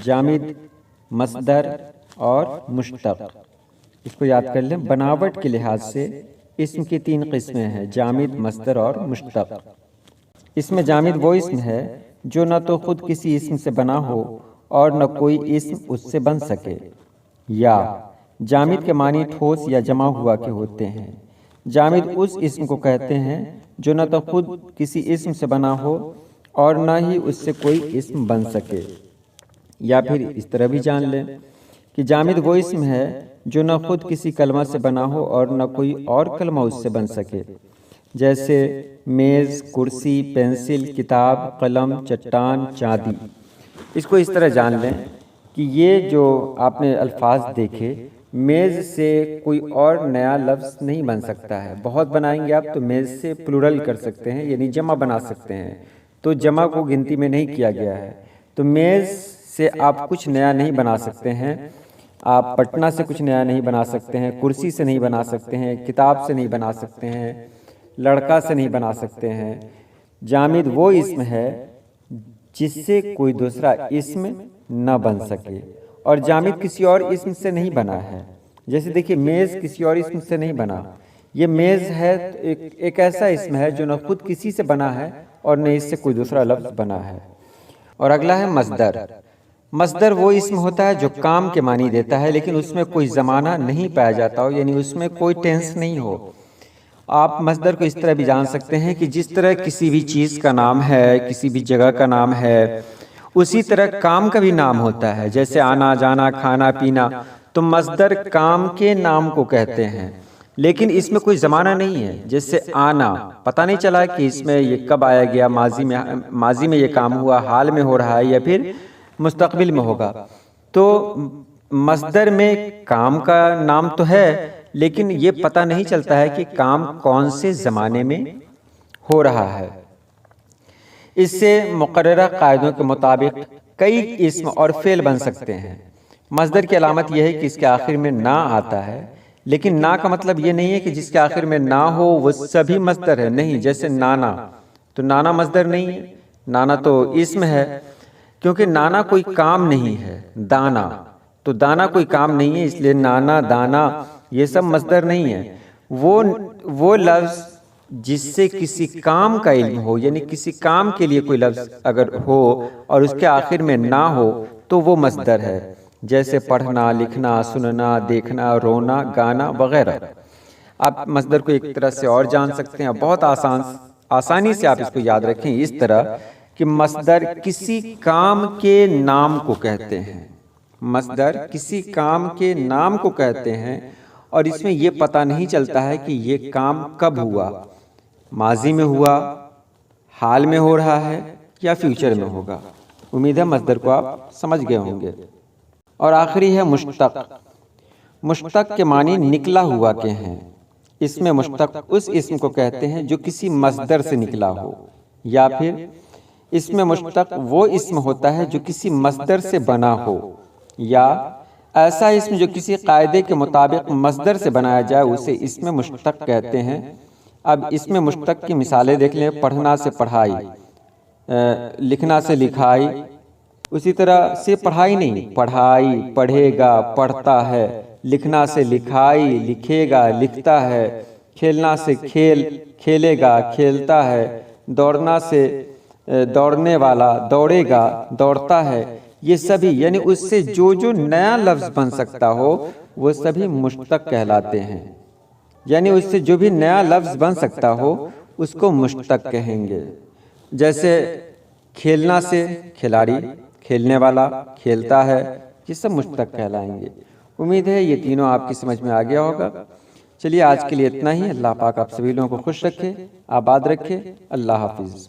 جامد، مصدر اور مشتق۔ اس کو یاد کر لیں۔ بناوٹ کے لحاظ سے اسم کی 3 قسمیں ہیں، جامد، مصدر اور مشتق۔ اس میں جامد وہ اسم ہے جو نہ تو خود کسی اسم سے بنا ہو اور نہ کوئی اسم اس سے بن سکے۔ یا جامد کے معنی ٹھوس یا جمع ہوا کے ہوتے ہیں۔ جامد اس اسم کو کہتے ہیں جو نہ تو خود کسی اسم سے بنا ہو اور نہ ہی اس سے کوئی اسم بن سکے۔ یا پھر اس طرح بھی جان لیں کہ جامد وہ اسم ہے جو نہ خود کسی کلمہ سے بنا ہو اور نہ کوئی اور کلمہ اس سے بن سکے، جیسے میز، کرسی، پینسل، کتاب، قلم، چٹان، چاندی۔ اس کو اس طرح جان لیں کہ یہ جو آپ نے الفاظ دیکھے، میز سے کوئی اور نیا لفظ نہیں بن سکتا ہے۔ بہت بنائیں گے آپ تو میز سے پلورل کر سکتے ہیں، یعنی جمع بنا سکتے ہیں، تو جمع کو گنتی میں نہیں کیا گیا ہے۔ تو میز سے آپ کچھ نیا نہیں بنا سکتے ہیں، آپ پٹنہ سے کچھ نیا نہیں بنا سکتے ہیں، کرسی سے نہیں بنا سکتے ہیں، کتاب سے نہیں بنا سکتے ہیں، لڑکا سے نہیں بنا سکتے ہیں۔ جامد وہ اسم ہے جس سے کوئی دوسرا اسم نہ بن سکے، اور جامد کسی اور اسم سے نہیں بنا ہے۔ جیسے دیکھیے میز کسی اور اسم سے نہیں بنا، یہ میز ہے ایک ایسا اسم ہے جو نہ خود کسی سے بنا ہے اور نہ اس سے کوئی دوسرا لفظ بنا ہے۔ اور اگلا ہے مصدر۔ مصدر وہ اسم ہوتا ہے جو کام کے معنی دیتا ہے لیکن اس میں کوئی زمانہ نہیں پایا جاتا ہو، یعنی اس میں کوئی ٹینس نہیں ہو۔ آپ مصدر کو اس طرح بھی جان سکتے ہیں کہ جس طرح کسی بھی چیز کا نام ہے، کسی بھی جگہ کا نام ہے، اسی طرح کام کا بھی نام ہوتا ہے۔ جیسے آنا جانا، کھانا پینا، تو مصدر کام کے نام کو کہتے ہیں لیکن اس میں کوئی زمانہ نہیں ہے۔ جیسے آنا، پتہ نہیں چلا کہ اس میں یہ کب آیا گیا، ماضی میں یہ کام ہوا، حال میں ہو رہا ہے یا پھر مستقبل میں ہوگا۔ تو مصدر میں کام کا نام تو ہے لیکن یہ پتہ نہیں چلتا ہے کہ کام کون سے زمانے میں ہو رہا ہے۔ اس سے مقررہ قاعدوں کے مطابق کئی اسم اور فعل بن سکتے ہیں۔ مصدر کی علامت یہ ہے کہ اس کے آخر میں نا آتا ہے، لیکن نا کا مطلب یہ نہیں ہے کہ جس کے آخر میں نا ہو وہ سبھی مصدر ہے، نہیں۔ جیسے نانا، تو نانا مصدر نہیں ہے، نانا تو اسم ہے، کیونکہ نانا کوئی کام نہیں ہے۔ دانا، تو دانا کوئی کام نہیں ہے، اس لیے نانا، دانا یہ سب مصدر نہیں ہے۔ وہ لفظ جس سے کسی کام کا علم ہو، یعنی کسی کام کے لیے کوئی لفظ اگر ہو اور اس کے آخر میں نہ ہو تو وہ مصدر ہے۔ جیسے پڑھنا، لکھنا، سننا، دیکھنا، رونا، گانا وغیرہ۔ آپ مصدر کو ایک طرح سے اور جان سکتے ہیں، بہت آسانی سے آپ اس کو یاد رکھیں اس طرح کہ مصدر کسی کام کے نام کو کہتے ہیں۔ مصدر کسی کام کے نام کو کہتے ہیں اور اس میں یہ پتہ نہیں چلتا ہے کہ یہ کام کب ہوا، ماضی میں ہوا، حال میں ہو رہا ہے یا فیوچر میں ہوگا۔ امید ہے مصدر کو آپ سمجھ گئے ہوں گے۔ اور آخری ہے مشتق۔ مشتق کے معنی نکلا ہوا کے ہیں۔ اس میں مشتق اس اسم کو کہتے ہیں جو کسی مصدر سے نکلا ہو، یا پھر اس میں مشتق وہ اسم ہوتا ہے جو کسی مصدر سے بنا ہو، یا ایسا اسم جو کسی قاعدے کے مطابق مصدر سے بنایا جائے اسے اسم مشتق کہتے ہیں۔ اب اسم مشتق کی مثالیں دیکھ لیں۔ پڑھنا سے پڑھائی، لکھنا سے لکھائی، اسی طرح سے پڑھائی نہیں، پڑھائی، پڑھے گا، پڑھتا ہے، لکھنا سے لکھائی، لکھے گا، لکھتا ہے، کھیلنا سے کھیل، کھیلے گا، کھیلتا ہے، دوڑنا سے دوڑنے والا، دوڑے گا، دوڑتا ہے۔ یہ سبھی یعنی اس سے جو نیا لفظ بن سکتا ہو وہ سبھی مشتق کہلاتے ہیں۔ یعنی اس سے جو بھی نیا لفظ بن سکتا ہو اس کو مشتق کہیں گے۔ جیسے کھیلنا سے کھلاڑی، کھیلنے والا، کھیلتا ہے، یہ سب مشتق کہلائیں گے۔ امید ہے یہ تینوں آپ کی سمجھ میں آ گیا ہوگا۔ چلیے آج کے لیے اتنا ہی۔ اللہ پاک آپ سبھی لوگوں کو خوش رکھے، آباد رکھے۔ اللہ حافظ۔